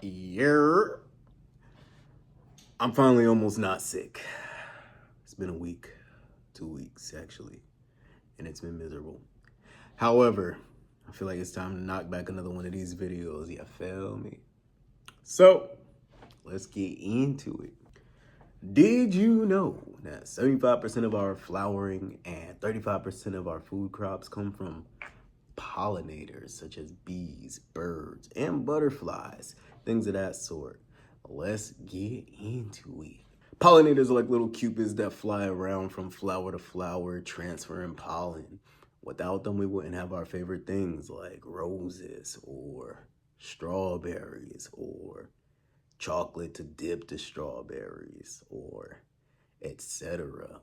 Yeah, I'm finally almost not sick. It's been a week, 2 weeks actually, and it's been miserable. However, I feel like it's time to knock back another one of these videos. You feel me? So, let's get into it. Did you know that 75% of our flowering and 35% of our food crops come from pollinators such as bees, birds, and butterflies, things of that sort? Let's get into it. Pollinators are like little cupids that fly around from flower to flower, transferring pollen. Without them, we wouldn't have our favorite things like roses or strawberries or chocolate to dip the strawberries or etc.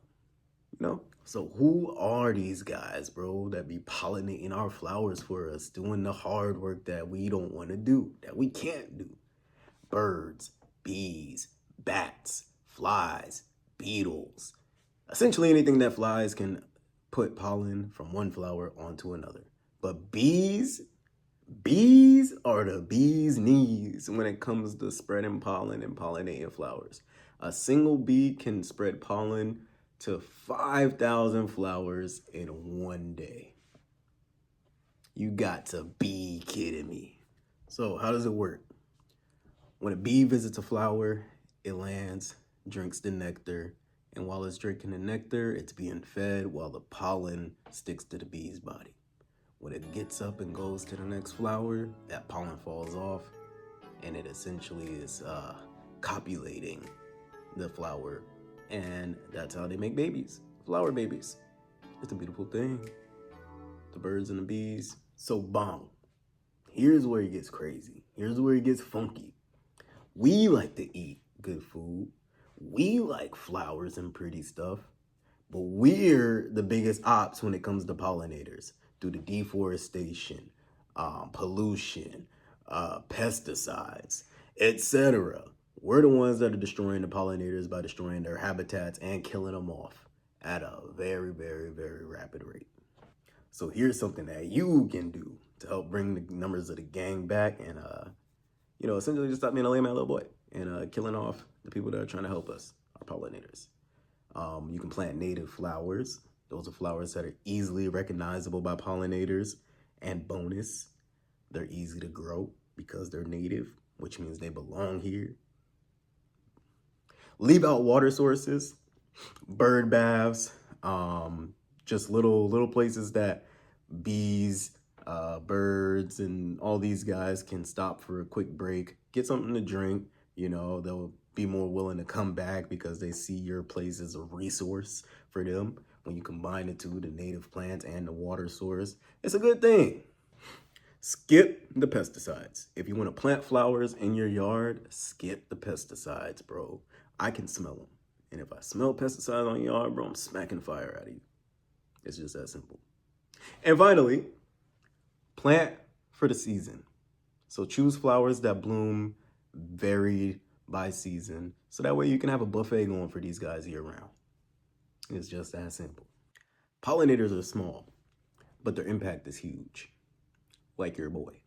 So who are these guys, bro, that be pollinating our flowers for us, doing the hard work that we don't want to do, that we can't do? Birds, bees, bats, flies, beetles. Essentially anything that flies can put pollen from one flower onto another. But bees are the bee's knees when it comes to spreading pollen and pollinating flowers. A single bee can spread pollen to 5,000 flowers in one day. You got to be kidding me. So how does it work? When a bee visits a flower, it lands, drinks the nectar, and while it's drinking the nectar, it's being fed while the pollen sticks to the bee's body. When it gets up and goes to the next flower, that pollen falls off, and it essentially is copulating the flower, and that's how they make babies, flower babies. It's a beautiful thing. The birds and the bees. So bong, here's where it gets crazy. Here's where it gets funky. We like to eat good food. We like flowers and pretty stuff. But we're the biggest ops when it comes to pollinators due to deforestation, pollution, pesticides, etc. We're the ones that are destroying the pollinators by destroying their habitats and killing them off at a very, very, very rapid rate. So here's something that you can do to help bring the numbers of the gang back and essentially just stop being a lame little boy and killing off the people that are trying to help us, our pollinators. You can plant native flowers. Those are flowers that are easily recognizable by pollinators. And bonus, they're easy to grow because they're native, which means they belong here. Leave out water sources, bird baths, just little places that bees, birds, and all these guys can stop for a quick break, get something to drink. They'll be more willing to come back because they see your place as a resource for them. When you combine the two, the native plants and the water source, it's a good thing. Skip the pesticides. If you want to plant flowers in your yard, skip the pesticides, bro. I can smell them. And if I smell pesticides on your yard, bro, I'm smacking fire out of you. It's just that simple. And finally, plant for the season. So choose flowers that bloom varied by season, so that way you can have a buffet going for these guys year round. It's just that simple. Pollinators are small, but their impact is huge, like your boy.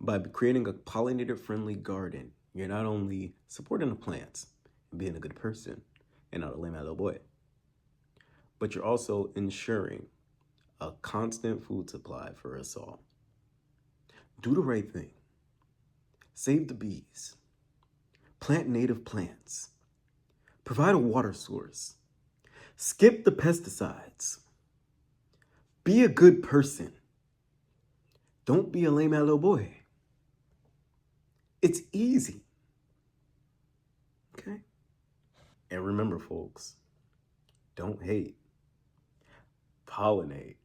By creating a pollinator-friendly garden, you're not only supporting the plants and being a good person and not a lame little boy, but you're also ensuring a constant food supply for us all. Do the right thing. Save the bees. Plant native plants. Provide a water source. Skip the pesticides. Be a good person. Don't be a lame little boy. It's easy. Okay? And remember, folks, don't hate. Pollinate.